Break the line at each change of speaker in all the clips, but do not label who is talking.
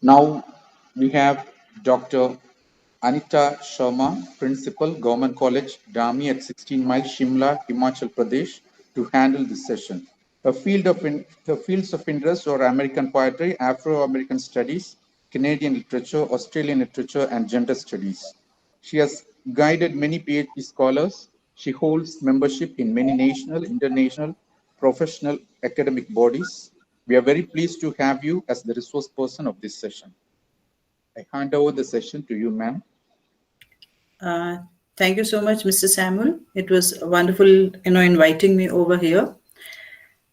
Now we have Dr. Anita Sharma, Principal, Government College, Dami at 16 Mile, Shimla, Himachal Pradesh, to handle this session. Her fields of interest are American poetry, Afro-American studies, Canadian literature, Australian literature, and gender studies. She has guided many PhD scholars. She holds membership in many national, international, professional academic bodies. We are very pleased to have you as the resource person of this session. I hand over the session to you, ma'am.
Thank you so much, Mr. Samuel. It was wonderful, inviting me over here.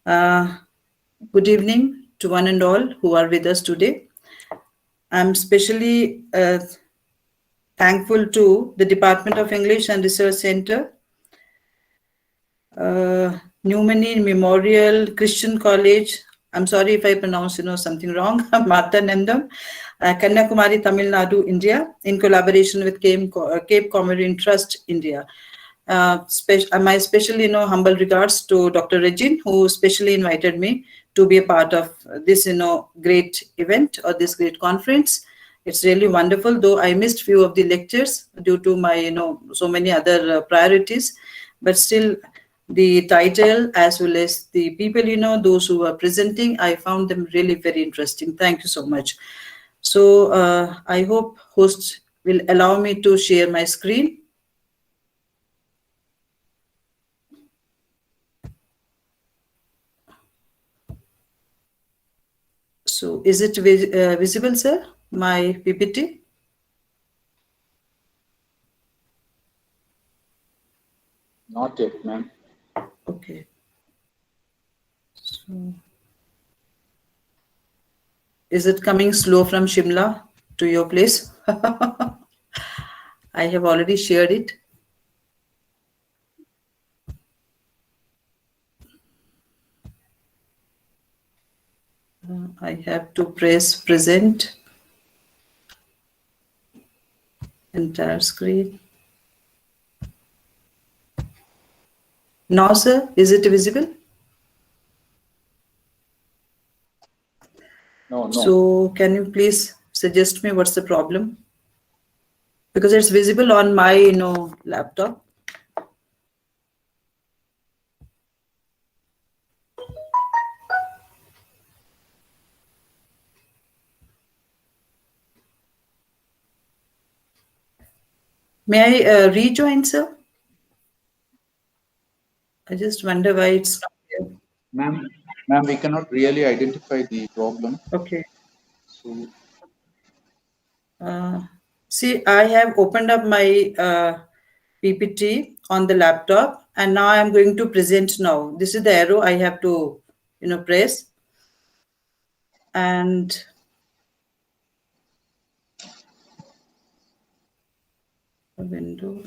Good evening to one and all who are with us today. I'm especially thankful to the Department of English and Research Center, Newmany Memorial Christian College. I'm sorry if I pronounce something wrong. Mata Nandam, Kanyakumari, Tamil Nadu, India, in collaboration with Cape Comorin Trust, India. My special, humble regards to Dr. Regine, who specially invited me to be a part of this, great event or this great conference. It's really wonderful, though I missed few of the lectures due to my, so many other priorities, but still the title as well as the people, those who are presenting, I found them really very interesting. Thank you so much. So I hope host will allow me to share my screen. So is it visible, sir, my PPT?
Not yet, ma'am.
Okay. So is it coming slow from Shimla to your place? I have already shared it. I have to press present entire screen. Now, sir, is it visible?
No.
So can you please suggest me what's the problem? Because it's visible on my, laptop. May I rejoin, sir? I just wonder why it's not here.
Ma'am, we cannot really identify the problem.
Okay.
So,
see, I have opened up my PPT on the laptop, and now I'm going to present now. This is the arrow I have to, press. And a window.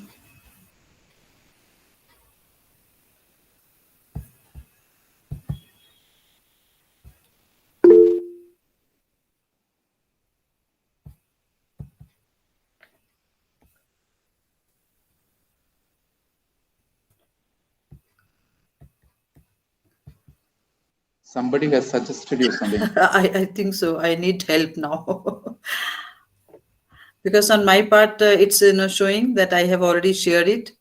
somebody has suggested you something.
I think so. I need help now. Because on my part, it's showing that I have already shared it,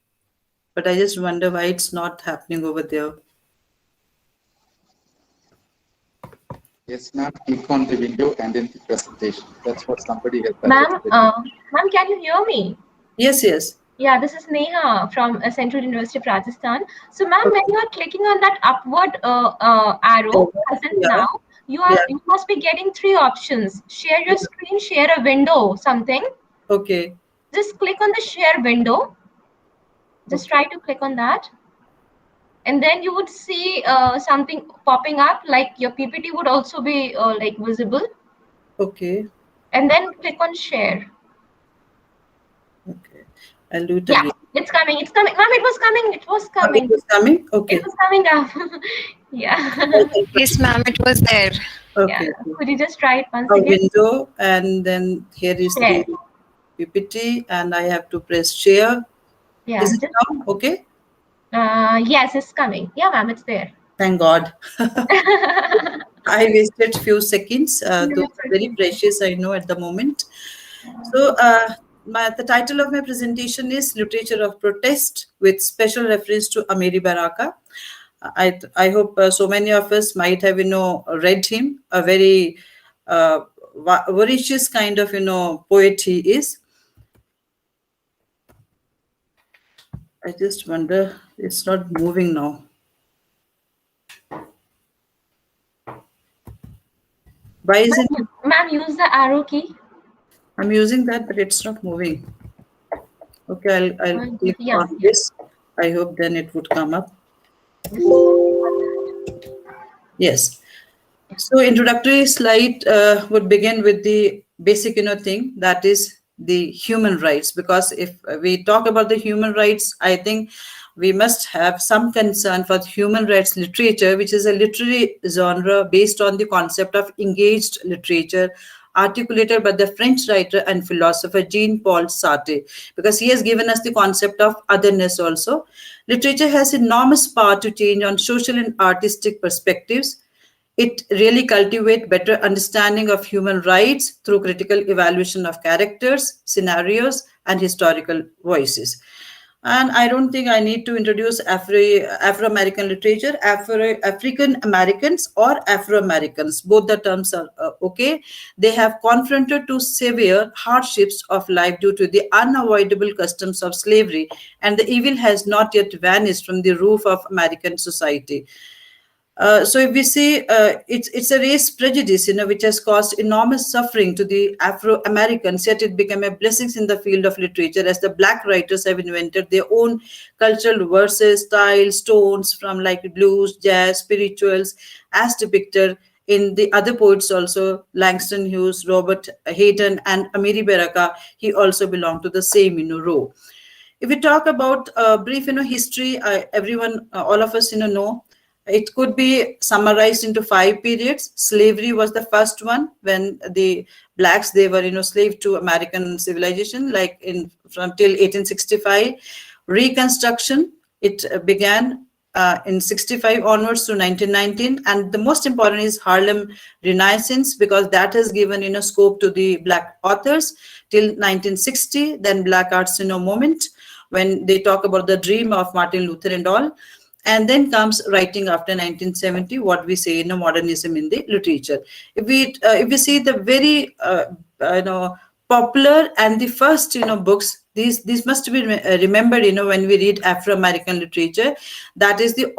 but I just wonder why it's not happening over there.
Yes, ma'am. Click on the window and then the presentation. That's what somebody has
suggested. Ma'am, can you hear me?
Yes.
Yeah, this is Neha from Central University of Rajasthan. So, ma'am, when you are clicking on that upward arrow, now, you must be getting 3 options: share your screen, share a window, something.
Okay.
Just click on the share window. Just try to click on that. And then you would see something popping up, like your PPT would also be like visible.
Okay.
And then click on share.
Okay. I'll do it
again.
Yeah,
it's coming. Ma'am, it was coming.
It was coming? Okay.
It was coming up. Yeah.
Yes, ma'am, it was there.
Okay.
Yeah. Could you just try it once
again?
Window,
and then here is share. The PPT, and I have to press share.
Yeah.
Is it now okay?
Yes, it's coming. Yeah, ma'am, it's there.
Thank God. I wasted few seconds.
No,
Those
it's
are very
okay.
precious, I know, at the moment. So, the title of my presentation is Literature of Protest with special reference to Amir Baraka. I hope so many of us might have, read him. A very voracious kind of, poet he is. I just wonder, it's not moving now. Why isn't it?
Ma'am, use the arrow key.
I'm using that, but it's not moving. Okay, I'll click
Yeah,
on this. I hope then it would come up. Yes. So introductory slide would begin with the basic, thing, that is the human rights. Because if we talk about the human rights, I think we must have some concern for human rights literature, which is a literary genre based on the concept of engaged literature, articulated by the French writer and philosopher Jean-Paul Sartre, because he has given us the concept of otherness also. Literature has enormous power to change on social and artistic perspectives. It really cultivates better understanding of human rights through critical evaluation of characters, scenarios, and historical voices. And I don't think I need to introduce Afro-American literature, African Americans or Afro-Americans. Both the terms are okay. They have confronted to severe hardships of life due to the unavoidable customs of slavery, and the evil has not yet vanished from the roof of American society. So if we say it's a race prejudice, which has caused enormous suffering to the Afro Americans, yet it became a blessing in the field of literature as the Black writers have invented their own cultural verses, styles, tones from like blues, jazz, spirituals, as depicted in the other poets also, Langston Hughes, Robert Hayden, and Amiri Baraka. He also belonged to the same row. If we talk about brief history, everyone, all of us know. It could be summarized into 5 periods. Slavery was the first one, when the blacks, they were slave to American civilization, like from till 1865. Reconstruction, it began in 65 onwards to 1919, and the most important is Harlem Renaissance, because that has given scope to the black authors till 1960. Then Black Arts movement, when they talk about the dream of Martin Luther and all. And then comes writing after 1970, what we say modernism in the literature. If we see the very popular and the first books, these must be remembered when we read Afro-American literature. That is the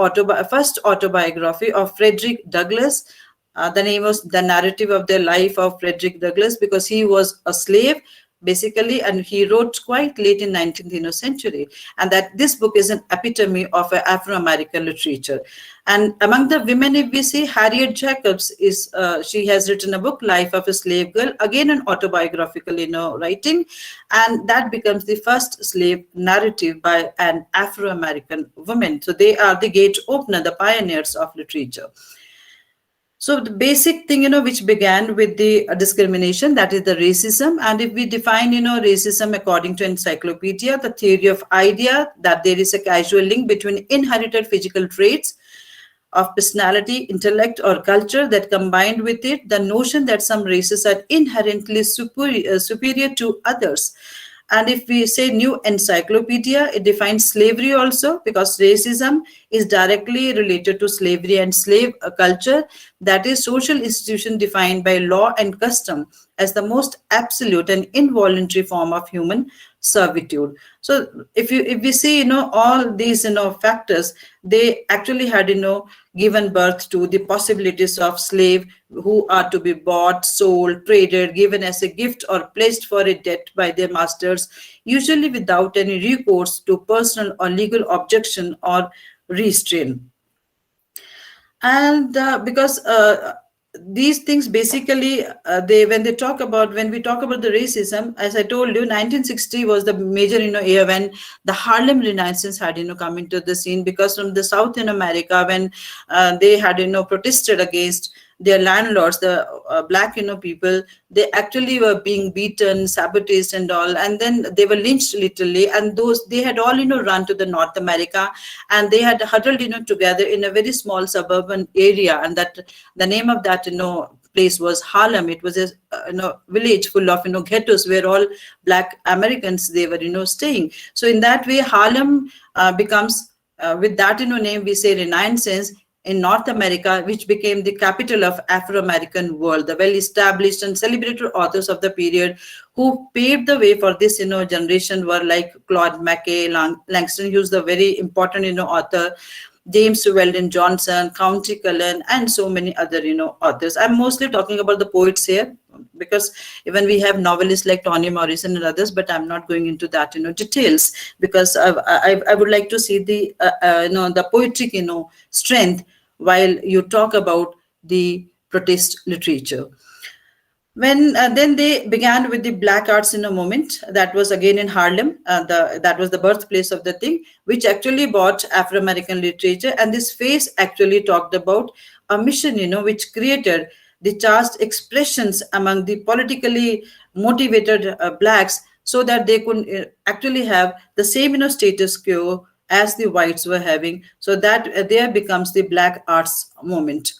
first autobiography of Frederick Douglass. The name was The Narrative of the Life of Frederick Douglass, because he was a slave basically, and he wrote quite late in 19th century, and that this book is an epitome of Afro-American literature. And among the women, if we see, Harriet Jacobs is she has written a book, Life of a Slave Girl, again an autobiographical writing, and that becomes the first slave narrative by an Afro-American woman. So they are the gate opener, the pioneers of literature. So the basic thing, which began with the discrimination, that is the racism. And if we define, racism according to encyclopedia, the theory of idea that there is a causal link between inherited physical traits of personality, intellect, or culture that combined with it, the notion that some races are inherently superior to others. And if we say new encyclopedia, it defines slavery also, because racism is directly related to slavery and slave culture, that is social institution defined by law and custom as the most absolute and involuntary form of human servitude. So if we see all these factors, they actually had given birth to the possibilities of slave who are to be bought, sold, traded, given as a gift, or placed for a debt by their masters, usually without any recourse to personal or legal objection or restraint. And because these things basically, when we talk about the racism, as I told you, 1960 was the major year when the Harlem Renaissance had come into the scene, because from the South in America, when they had protested against their landlords, the black, people, they actually were being beaten, sabotaged and all, and then they were lynched literally, and they had all, run to the North America, and they had huddled, together in a very small suburban area, and that the name of that, place was Harlem. It was a village full of ghettos where all black Americans, they were staying. So in that way, Harlem becomes with that name, we say Renaissance in North America, which became the capital of Afro-American world. The well-established and celebrated authors of the period who paved the way for this generation were like Claude McKay, Langston Hughes, the very important author, James Weldon Johnson, Countee Cullen, and so many other authors. I'm mostly talking about the poets here, because even we have novelists like Toni Morrison and others, but I'm not going into that details, because I would like to see the the poetic strength while you talk about the protest literature. When then they began with the Black Arts in a Moment, that was again in Harlem. That was the birthplace of the thing, which actually brought Afro-American literature. And this phase actually talked about a mission, which created the charged expressions among the politically motivated blacks, so that they could actually have the same
status quo as the whites were having. So that there becomes the Black Arts Movement.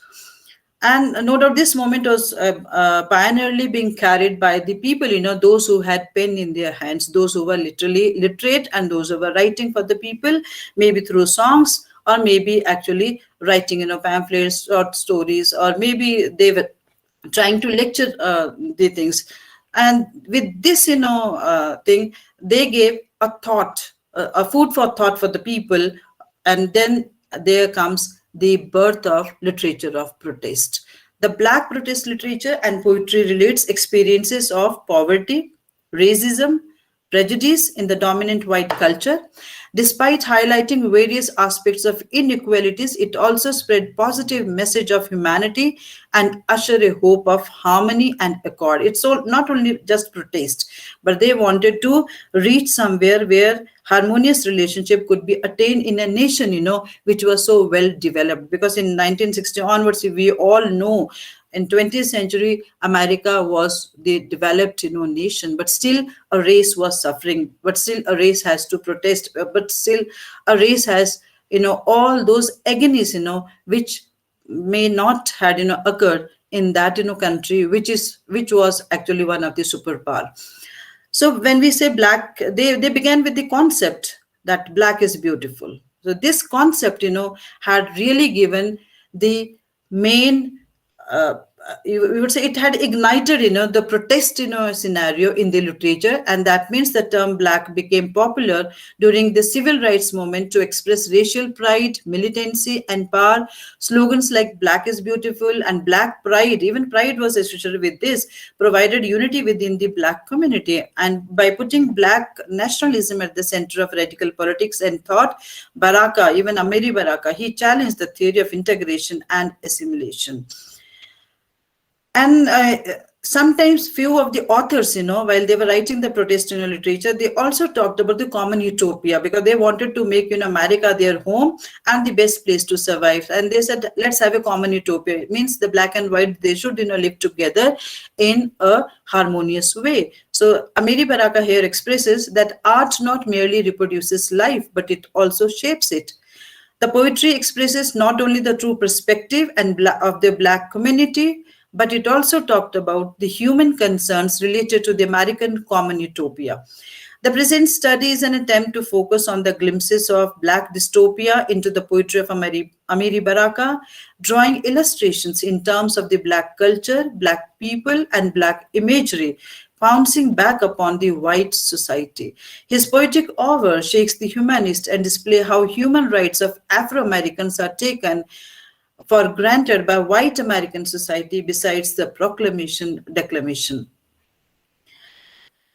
And no doubt this moment was pioneerly being carried by the people, those who had pen in their hands, those who were literally literate, and those who were writing for the people, maybe through songs, or maybe actually writing, pamphlets, short stories, or maybe they were trying to lecture the things. And with this, thing, they gave a thought, a food for thought for the people. And then there comes the birth of literature of protest. The Black protest literature and poetry relates experiences of poverty, racism, prejudice in the dominant white culture. Despite highlighting various aspects of inequalities, it also spread positive message of humanity and usher a hope of harmony and accord. It's not only just protest, but they wanted to reach somewhere where harmonious relationship could be attained in a nation, which was so well developed. Because in 1960 onwards, we all know in 20th century, America was the developed, nation, but still a race was suffering, but still a race has to protest, but still a race has, all those agonies, which may not had, occurred in that, country, which was actually one of the superpower. So when we say Black, they began with the concept that Black is beautiful. So this concept, had really given the main, we would say it had ignited, the protest, scenario in the literature. And that means the term Black became popular during the civil rights movement to express racial pride, militancy, and power. Slogans like Black is beautiful and Black pride, even pride was associated with this, provided unity within the Black community. And by putting Black nationalism at the center of radical politics and thought, Baraka, even Amir Baraka, he challenged the theory of integration and assimilation. And sometimes few of the authors, while they were writing the protest literature, they also talked about the common utopia, because they wanted to make, America their home and the best place to survive. And they said, let's have a common utopia. It means the black and white, they should, live together in a harmonious way. So Amir Baraka here expresses that art not merely reproduces life, but it also shapes it. The poetry expresses not only the true perspective of the Black community, but it also talked about the human concerns related to the American common utopia. The present study is an attempt to focus on the glimpses of Black dystopia into the poetry of Amir Baraka, drawing illustrations in terms of the Black culture, Black people, and Black imagery, pouncing back upon the white society. His poetic oeuvre shakes the humanist and displays how human rights of Afro-Americans are taken for granted by white American society besides the declamation.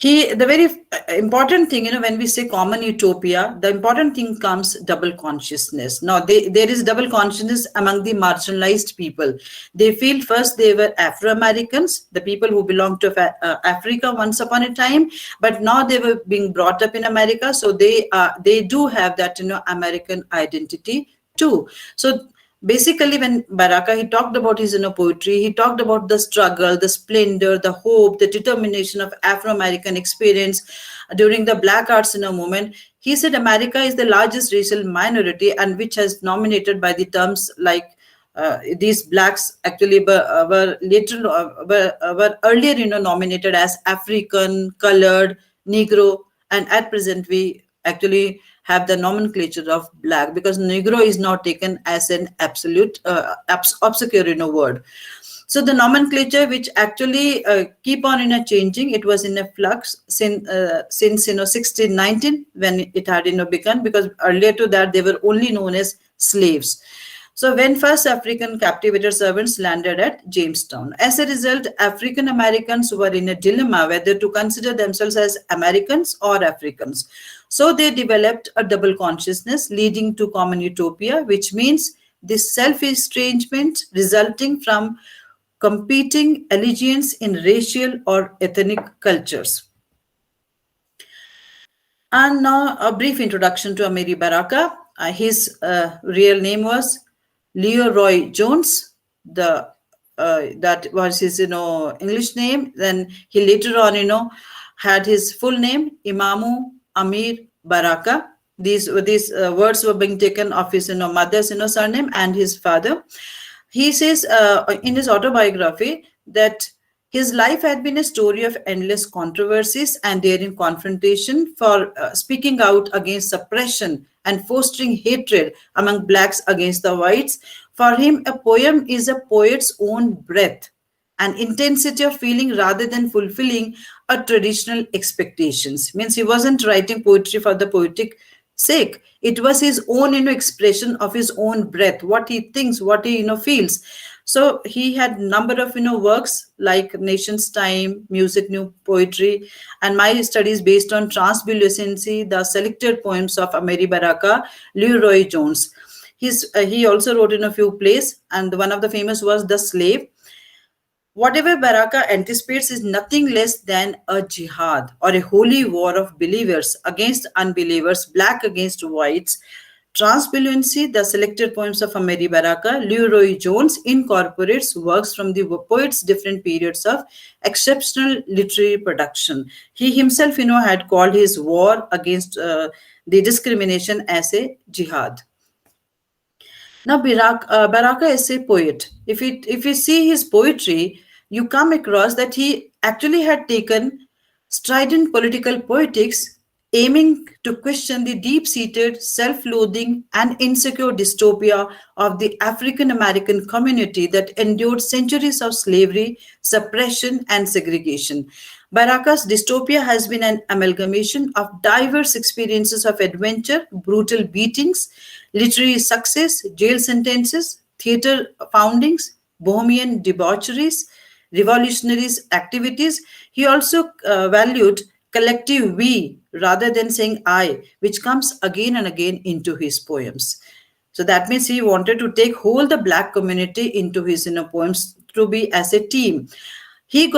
The very important thing, when we say common utopia, the important thing comes double consciousness. Now, there is double consciousness among the marginalized people. They feel first they were Afro-Americans, the people who belonged to Africa once upon a time, but now they were being brought up in America, so they do have that, American identity too. So Basically, when Baraka, he talked about his poetry, he talked about the struggle, the splendor, the hope, the determination of Afro-American experience during the Black Arts movement. He said America is the largest racial minority, and which has nominated by the terms like these blacks actually were later were earlier nominated as African, colored, Negro, and at present we actually have the nomenclature of black, because Negro is not taken as an absolute obscure word. So the nomenclature, which actually keep on changing, it was in a flux since 1619 when it had begun, because earlier to that they were only known as slaves. So when first African captivated servants landed at Jamestown, as a result, African Americans were in a dilemma whether to consider themselves as Americans or Africans. So they developed a double consciousness, leading to Common Utopia, which means this self-estrangement resulting from competing allegiance in racial or ethnic cultures. And now a brief introduction to Amir Baraka. His real name was Leroy Jones. That was his English name. Then he later on had his full name, Imamu Amir Baraka. These words were being taken of his mother's surname and his father. He says in his autobiography that his life had been a story of endless controversies and daring confrontation, for speaking out against suppression and fostering hatred among blacks against the whites. For him, a poem is a poet's own breath, an intensity of feeling rather than fulfilling a traditional expectations. Means he wasn't writing poetry for the poetic sake. It was his own expression of his own breath, what he thinks, what he feels. So he had number of works like Nation's Time, Music, New Poetry, and my studies based on translucency, the selected poems of Amir Baraka, Leroy Jones. He also wrote in a few plays, and one of the famous was The Slave. Whatever Baraka anticipates is nothing less than a jihad, or a holy war of believers against unbelievers, black against whites. Translucency, the selected poems of Amir Baraka, Leroy Jones incorporates works from the poet's different periods of exceptional literary production. He himself, had called his war against the discrimination as a jihad. Now, Baraka is a poet. If you see his poetry, you come across that he actually had taken strident political poetics, aiming to question the deep-seated self-loathing and insecure dystopia of the African-American community that endured centuries of slavery, suppression, and segregation. Baraka's dystopia has been an amalgamation of diverse experiences of adventure, brutal beatings, literary success, jail sentences, theater foundings, bohemian debaucheries, revolutionaries activities. He also valued collective we rather than saying I, which comes again and again into his poems. So that means he wanted to take whole the black community into his poems to be as a team. He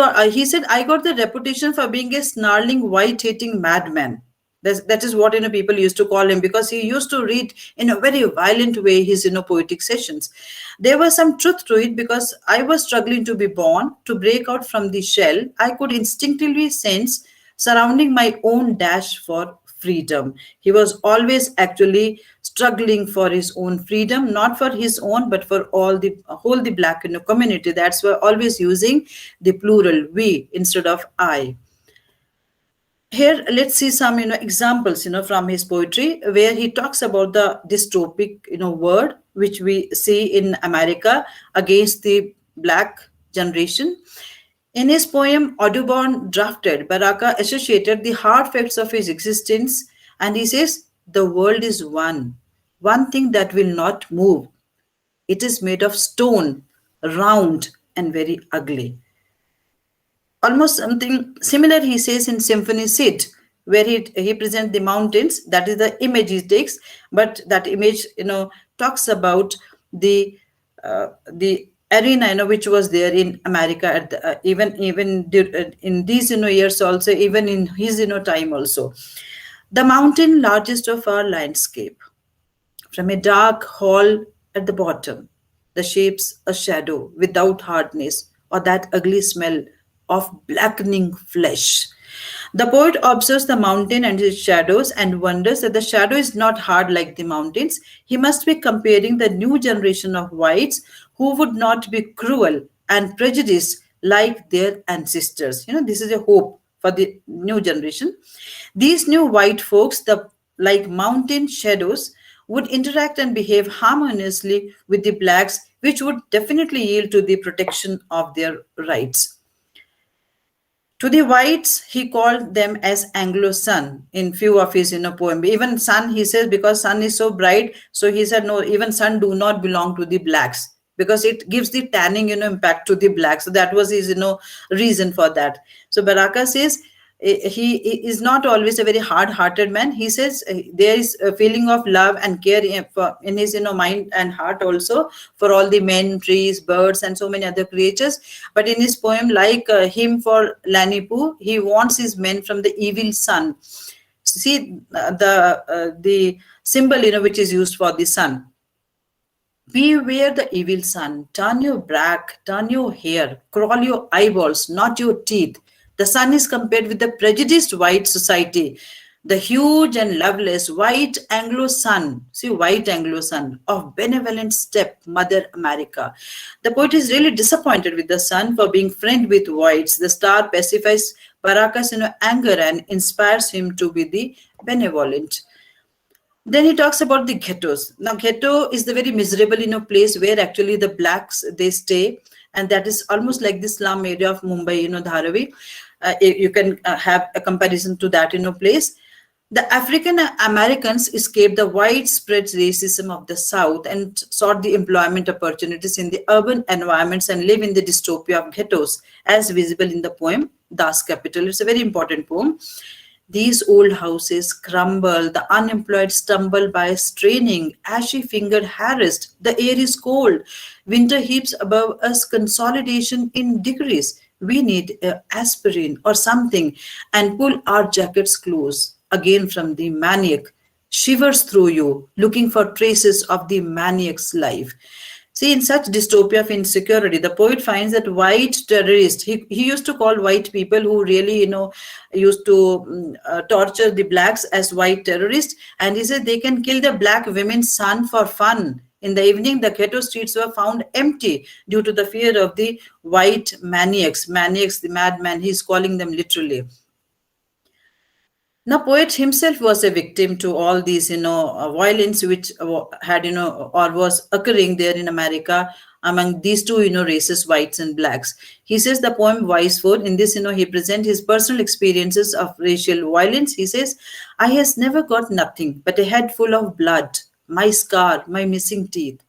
said, I got the reputation for being a snarling, white-hating madman. That is what people used to call him, because he used to read in a very violent way his poetic sessions. There was some truth to it, because I was struggling to be born, to break out from the shell. I could instinctively sense surrounding my own dash for freedom. He was always actually struggling for his own freedom, not for his own, but for all the whole the black community. That's why always using the plural we instead of I. Here, let's see some examples from his poetry, where he talks about the dystopic word which we see in America against the black generation. In his poem Audubon Drafted, Baraka associated the hard facts of his existence, and he says, the world is one thing that will not move. It is made of stone, round and very ugly. Almost something similar he says in Symphony Sid, where he presents the mountains. That is the image he takes, but that image talks about the arena which was there in America at the, even in these years also, even in his time also. The mountain largest of our landscape, from a dark hall at the bottom, the shapes a shadow without hardness, or that ugly smell of blackening flesh. The poet observes the mountain and its shadows and wonders that the shadow is not hard like the mountains. He must be comparing the new generation of whites who would not be cruel and prejudiced like their ancestors. This is a hope for the new generation. These new white folks, like mountain shadows, would interact and behave harmoniously with the blacks, which would definitely yield to the protection of their rights. To the whites, he called them as Anglo-sun in few of his poem. Even sun, he says, because sun is so bright, so he said, no, even sun do not belong to the blacks because it gives the tanning, impact to the blacks. So that was his, reason for that. So Baraka says, he is not always a very hard-hearted man. He says there is a feeling of love and care in his mind and heart also for all the men, trees, birds, and so many other creatures. But in his poem, like Hymn for Lanipu, he wants his men from the evil sun. See the symbol which is used for the sun. Beware the evil sun. Turn your back, turn your hair, crawl your eyeballs, not your teeth. The sun is compared with the prejudiced white society, the huge and loveless white Anglo-sun, white Anglo-sun of benevolent step Mother America. The poet is really disappointed with the sun for being friend with whites. The star pacifies Baraka's anger and inspires him to be the benevolent. Then he talks about the ghettos. Now, ghetto is the very miserable, place where actually the blacks, they stay. And that is almost like the slum area of Mumbai, Dharavi. You can have a comparison to that, place. The African Americans escaped the widespread racism of the South and sought the employment opportunities in the urban environments and live in the dystopia of ghettos, as visible in the poem Das Kapital. It's a very important poem. These old houses crumble, the unemployed stumble by straining, ashy-fingered harassed, the air is cold, winter heaps above us consolidation in degrees. We need aspirin or something and pull our jackets close. Again from the maniac, shivers through you, looking for traces of the maniac's life. See, in such dystopia of insecurity, the poet finds that white terrorists, he used to call white people who really, used to torture the blacks as white terrorists. And he said they can kill the black women's son for fun. In the evening, the ghetto streets were found empty due to the fear of the white maniacs. Maniacs, the madman, he's calling them literally. Now, poet himself was a victim to all these, violence which had, or was occurring there in America among these two, races, whites and blacks. He says the poem Wise Four, in this, he presents his personal experiences of racial violence. He says, I has never got nothing but a head full of blood, my scar, my missing teeth.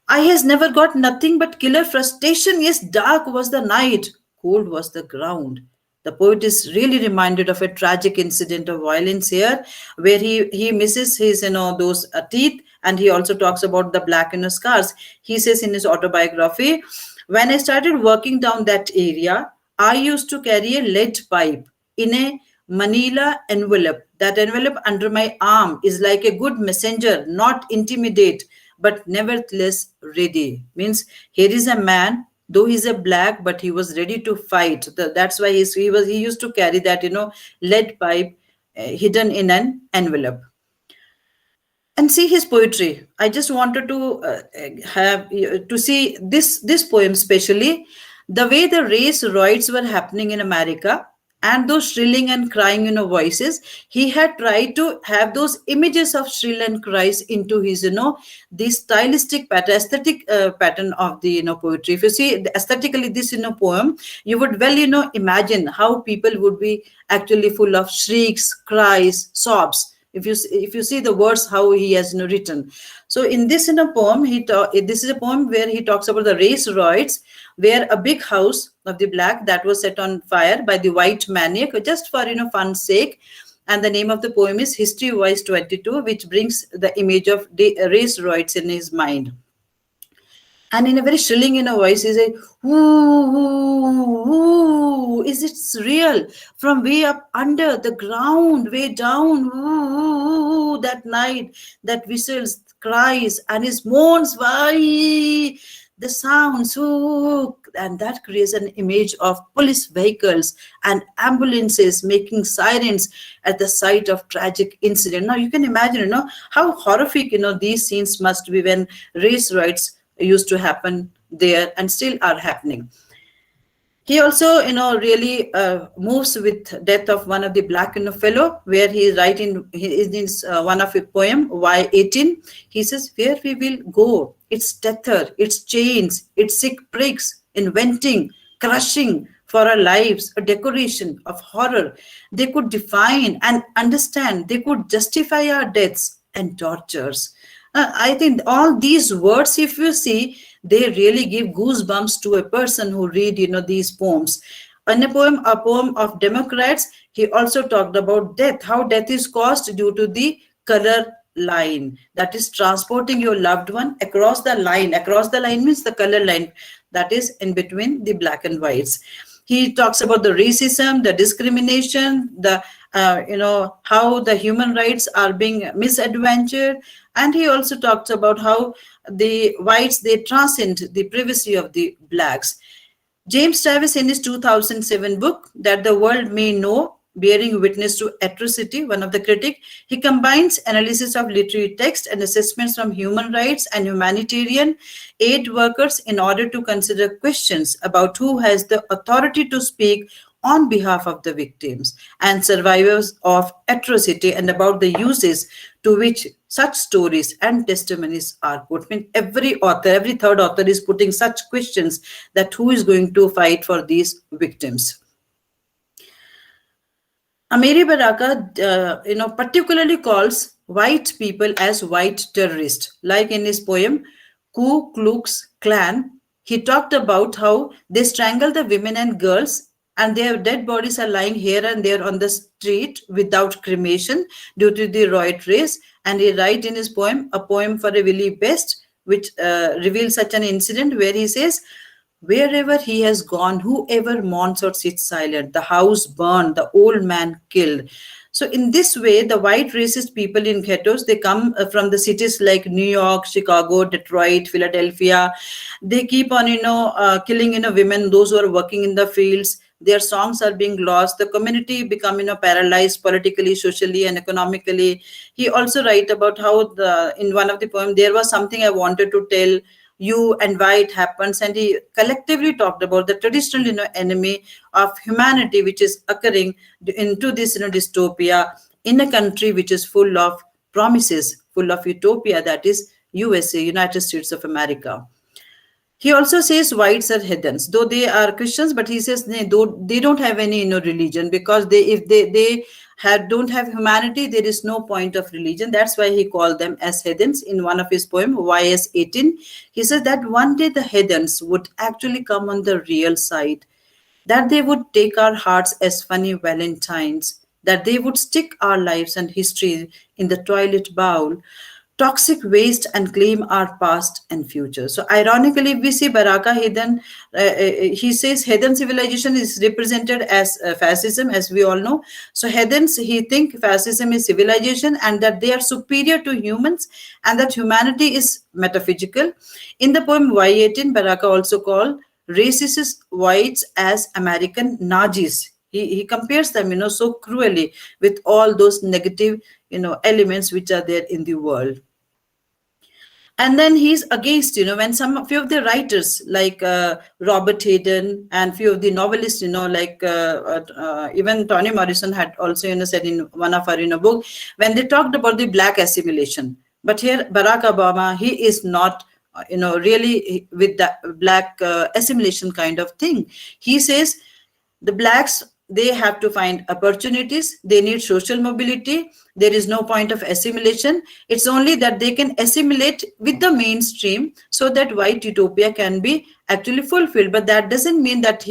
I has never got nothing but killer frustration. Yes, dark was the night, cold was the ground. The poet is really reminded of a tragic incident of violence here, where he misses his, those teeth, and he also talks about the black, scars. He says in his autobiography, when I started working down that area, I used to carry a lead pipe in a manila envelope. That envelope under my arm is like a good messenger, not intimidate, but nevertheless ready. Means here is a man, though he's a black, but he was ready to fight. That's why he used to carry that, lead pipe hidden in an envelope. And see his poetry. I just wanted to see this poem, especially the way the race riots were happening in America. And those shrilling and crying, voices, he had tried to have those images of shrill and cries into his, the stylistic pattern, aesthetic pattern of the, poetry. If you see aesthetically this, poem, you would well, imagine how people would be actually full of shrieks, cries, sobs. If you see the words, how he has written. So in this poem, this is a poem where he talks about the race riots, where a big house of the black that was set on fire by the white maniac, just for fun's sake. And the name of the poem is History Voice 22, which brings the image of the race riots in his mind. And in a very shrilling voice, he says, ooh, is it real? From way up under the ground, way down, ooh, that night, that whistles, cries and his moans, why? The sounds, and that creates an image of police vehicles and ambulances making sirens at the site of tragic incident. Now you can imagine, how horrific, these scenes must be when race riots used to happen there and still are happening. He also, really moves with death of one of the black, fellow, where he is writing one of his poem, Y18. He says, where we will go, its tether, its chains, its sick pricks, inventing, crushing for our lives, a decoration of horror. They could define and understand, they could justify our deaths and tortures. I think all these words, if you see, they really give goosebumps to a person who read, these poems. In a poem of Democrats, he also talked about death, how death is caused due to the color line, that is transporting your loved one across the line. Across the line means the color line that is in between the black and whites. He talks about the racism, the discrimination, the how the human rights are being misadventured, and he also talks about how the whites, they transcend the privacy of the blacks. James Travis, in his 2007 book, That the World May Know, Bearing Witness to Atrocity, one of the critics, he combines analysis of literary text and assessments from human rights and humanitarian aid workers in order to consider questions about who has the authority to speak on behalf of the victims and survivors of atrocity, and about the uses to which such stories and testimonies are put. I mean, every third author is putting such questions, that who is going to fight for these victims. Amir Baraka, particularly calls white people as white terrorists. Like in his poem, Ku Klux Klan, he talked about how they strangle the women and girls, and their dead bodies are lying here and there on the street without cremation due to the riot race. And he writes in his poem, A Poem for a Willie Best, which reveals such an incident, where he says, wherever he has gone, whoever mourns or sits silent, the house burned, the old man killed. So in this way, the white racist people in ghettos, they come from the cities like New York, Chicago, Detroit, Philadelphia. They keep on, killing, women, those who are working in the fields. Their songs are being lost. The community become, paralyzed politically, socially, and economically. He also write about how in one of the poems, there was something I wanted to tell you and why it happens. And he collectively talked about the traditional, enemy of humanity, which is occurring into this, dystopia in a country which is full of promises, full of utopia, that is USA, United States of America. He also says whites are heathens, though they are Christians, but he says they don't have any religion, because if they don't have humanity, there is no point of religion. That's why he called them as heathens. In one of his poems, YS18, he says that one day the heathens would actually come on the real side, that they would take our hearts as funny valentines, that they would stick our lives and history in the toilet bowl, toxic waste, and claim our past and future. So ironically, we see Baraka heathen, he says heathen civilization is represented as fascism, as we all know. So heathens, he think fascism is civilization and that they are superior to humans and that humanity is metaphysical. In the poem Y18, Baraka also called racist whites as American Nazis. He compares them, so cruelly with all those negative, elements which are there in the world. And then he's against, when few of the writers like Robert Hayden and few of the novelists, like even Toni Morrison had also, said in one of our, book, when they talked about the black assimilation. But here, Barack Obama, he is not, really with the black assimilation kind of thing. He says the blacks, they have to find opportunities. They need social mobility. There is no point of assimilation. It's only that they can assimilate with the mainstream so that white utopia can be actually fulfilled. But that doesn't mean that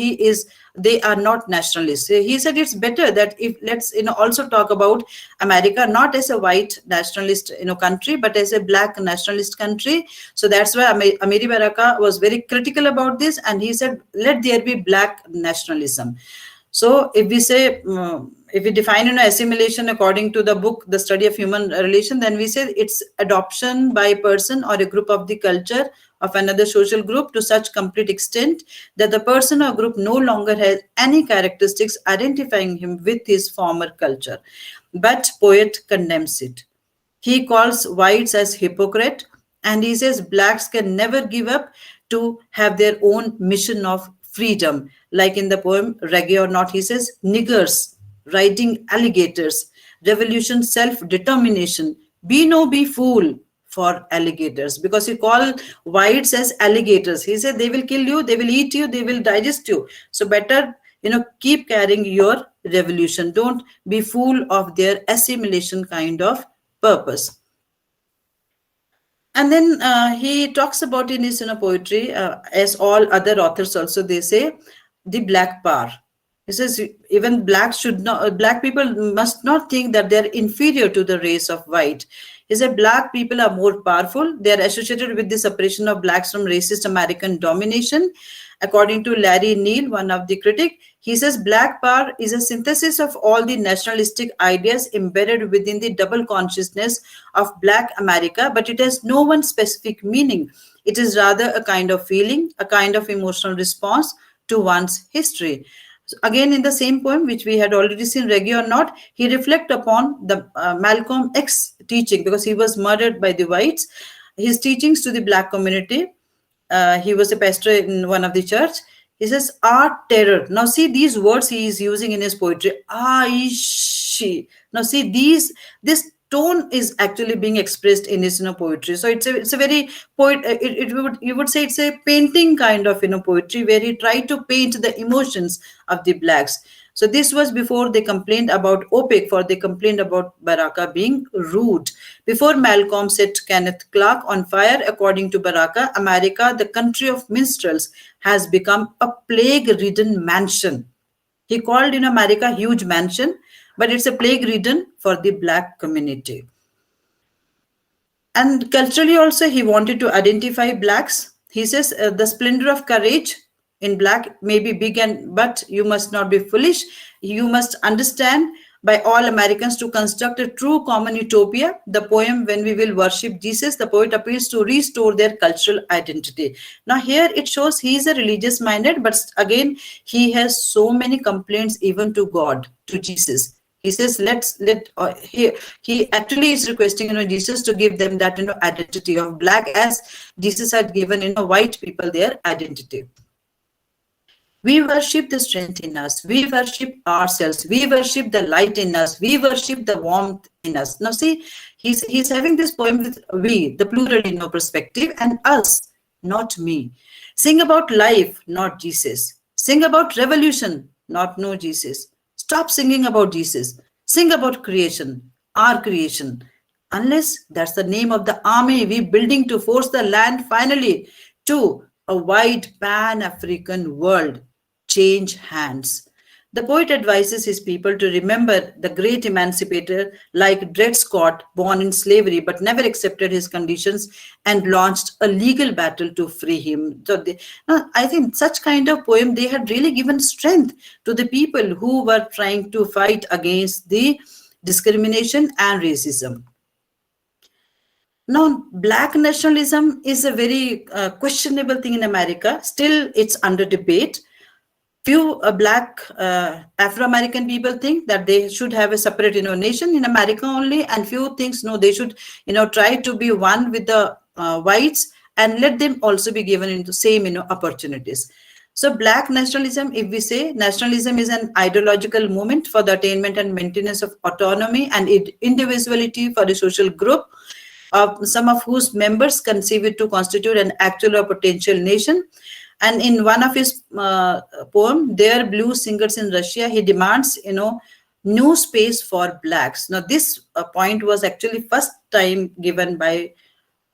they are not nationalists. He said it's better that if let's also talk about America not as a white nationalist country, but as a black nationalist country. So that's why Amir Baraka was very critical about this, and he said let there be black nationalism. So if we say, if we define assimilation according to the book, The Study of Human Relation, then we say it's adoption by a person or a group of the culture of another social group to such complete extent that the person or group no longer has any characteristics identifying him with his former culture. But poet condemns it. He calls whites as hypocrite, and he says blacks can never give up to have their own mission of freedom. Like in the poem Reggae or Not, he says niggers riding alligators, revolution, self-determination, be fool for alligators, because he called whites as alligators. He said they will kill you, they will eat you, they will digest you. So better, keep carrying your revolution. Don't be fool of their assimilation kind of purpose. And then he talks about in his poetry, as all other authors also, they say the black power. He says even black people must not think that they're inferior to the race of white. He said black people are more powerful. They are associated with the separation of blacks from racist American domination. According to Larry Neal, one of the critics, he says black power is a synthesis of all the nationalistic ideas embedded within the double consciousness of Black America, but it has no one specific meaning. It is rather a kind of feeling, a kind of emotional response to one's history. So again, in the same poem, which we had already seen, Reggae or Not, he reflects upon the Malcolm X teaching, because he was murdered by the whites. His teachings to the black community. He was a pastor in one of the church. He says, our terror. Now see these words he is using in his poetry. She. Now see this tone is actually being expressed in his poetry. So it's a very you would say it's a painting kind of poetry, where he tried to paint the emotions of the blacks. So this was before they complained about OPEC, for they complained about Baraka being rude. Before Malcolm set Kenneth Clark on fire, according to Baraka, America, the country of minstrels, has become a plague-ridden mansion. He called America a huge mansion, but it's a plague-ridden for the black community. And culturally also, he wanted to identify blacks. He says the splendor of courage in black may be big, but you must not be foolish. You must understand by all Americans to construct a true common utopia. The poem When We Will Worship Jesus, the poet appeals to restore their cultural identity. Now here it shows he is a religious minded, but again he has so many complaints even to God, to Jesus. He says he actually is requesting Jesus to give them that identity of black, as Jesus had given white people their identity. We worship the strength in us. We worship ourselves. We worship the light in us. We worship the warmth in us. Now see, he's having this poem with we, the plural perspective, and us, not me. Sing about life, not Jesus. Sing about revolution, not no Jesus. Stop singing about Jesus. Sing about creation, our creation. Unless that's the name of the army we building to force the land finally to a wide Pan-African world. Change hands. The poet advises his people to remember the great emancipator like Dred Scott, born in slavery but never accepted his conditions and launched a legal battle to free him. So I think such kind of poem, they had really given strength to the people who were trying to fight against the discrimination and racism. Now, black nationalism is a very questionable thing in America. Still, it's under debate. Few black Afro-American people think that they should have a separate nation in America only, and few thinks no, they should try to be one with the whites and let them also be given into same opportunities. So black nationalism, if we say nationalism is an ideological movement for the attainment and maintenance of autonomy and individuality for a social group, some of whose members conceive it to constitute an actual or potential nation. And in one of his poem, There Blues Singers in Russia, he demands, new space for blacks. Now, this point was actually first time given by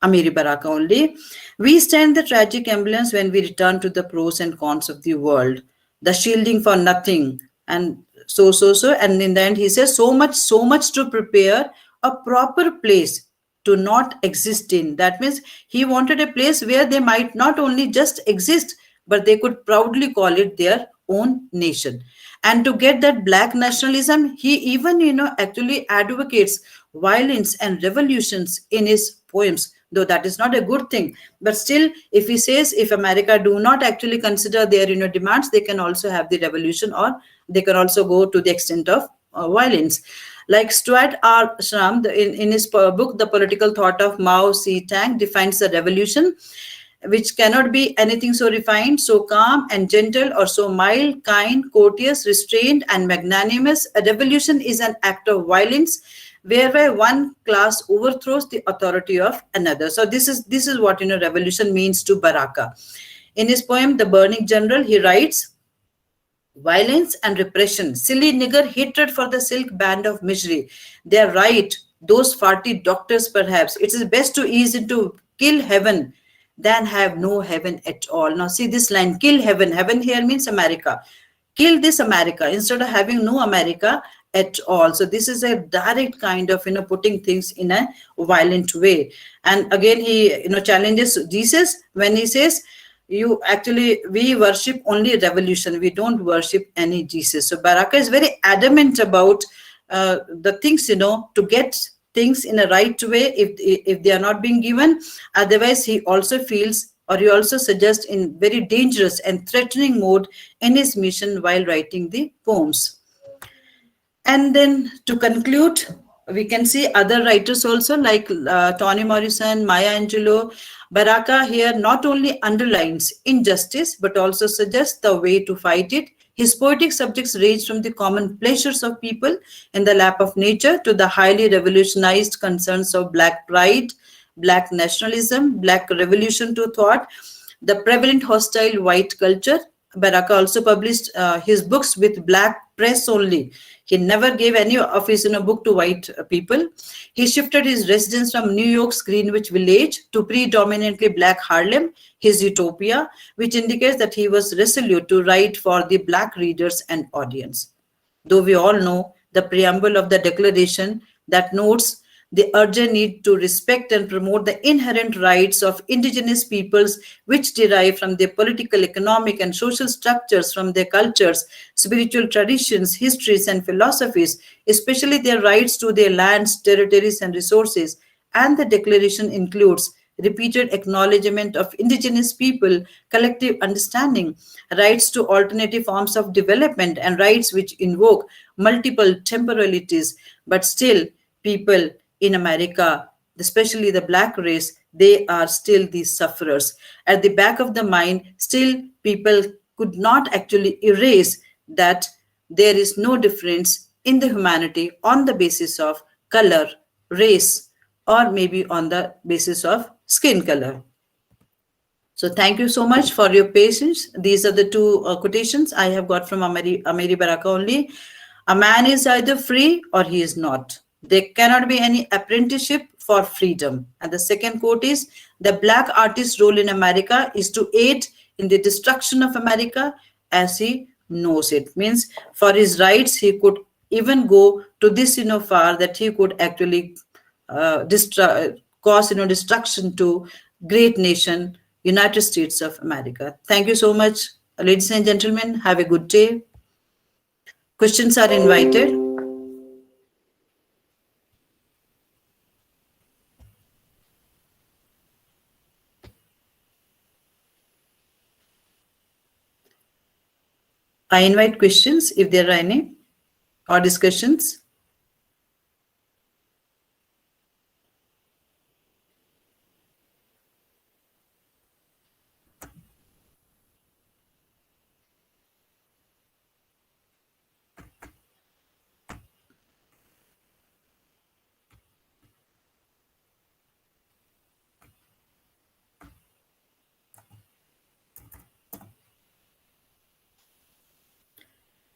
Amir Baraka only. We stand the tragic ambulance when we return to the pros and cons of the world, the shielding for nothing, and so. And in the end, he says, so much to prepare a proper place to not exist in. That means he wanted a place where they might not only just exist, but they could proudly call it their own nation. And to get that black nationalism, he even, actually advocates violence and revolutions in his poems, though that is not a good thing. But still, if he says if America do not actually consider their, demands, they can also have the revolution, or they can also go to the extent of violence. Like Stuart R. Schramm, in his book, The Political Thought of Mao Zedong, defines the revolution, which cannot be anything so refined, so calm and gentle, or so mild, kind, courteous, restrained, and magnanimous. A revolution is an act of violence whereby one class overthrows the authority of another. So this is what revolution means to Baraka. In his poem, The Burning General, he writes, violence and repression, silly nigger hatred for the silk band of misery. They are right, those farty doctors perhaps. It is best to ease into kill heaven than have no heaven at all. Now see this line, kill heaven. Heaven here means America. Kill this America instead of having no America at all. So this is a direct kind of putting things in a violent way. And again he challenges Jesus when he says, we worship only revolution, we don't worship any Jesus. So Baraka is very adamant about the things, to get things in a right way if they are not being given. Otherwise he also feels, or he also suggests, in very dangerous and threatening mode in his mission while writing the poems. And then to conclude, we can see other writers also like Toni Morrison, Maya Angelou. Baraka here not only underlines injustice but also suggests the way to fight it. His poetic subjects range from the common pleasures of people in the lap of nature to the highly revolutionized concerns of black pride, black nationalism, black revolution to thought, the prevalent hostile white culture. Baraka also published his books with black press only. He never gave any of his book to white people. He shifted his residence from New York's Greenwich Village to predominantly black Harlem, his utopia, which indicates that he was resolute to write for the black readers and audience. Though we all know the preamble of the Declaration that notes the urgent need to respect and promote the inherent rights of indigenous peoples, which derive from their political, economic, and social structures, from their cultures, spiritual traditions, histories, and philosophies, especially their rights to their lands, territories, and resources. And the Declaration includes repeated acknowledgement of indigenous people, collective understanding, rights to alternative forms of development, and rights which invoke multiple temporalities. But still, people in America, especially the black race, they are still these sufferers. At the back of the mind, still people could not actually erase that there is no difference in the humanity on the basis of color, race, or maybe on the basis of skin color. So thank you so much for your patience. These are the two quotations I have got from Amir Baraka only. A man is either free or he is not. There cannot be any apprenticeship for freedom. And the second quote is, the black artist's role in America is to aid in the destruction of America as he knows it. Means for his rights, he could even go to this far that he could actually cause destruction to great nation, United States of America. Thank you so much, ladies and gentlemen. Have a good day. Questions are invited. I invite questions if there are any, or discussions.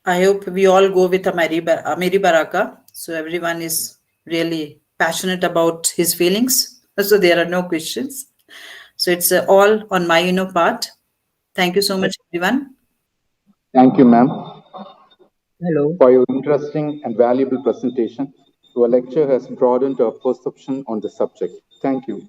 I hope we all go with Amir Baraka. So everyone is really passionate about his feelings. So there are no questions. So it's all on my part. Thank you so much, everyone.
Thank you, ma'am,
Hello.
for your interesting and valuable presentation. Your lecture has broadened our perception on the subject. Thank you.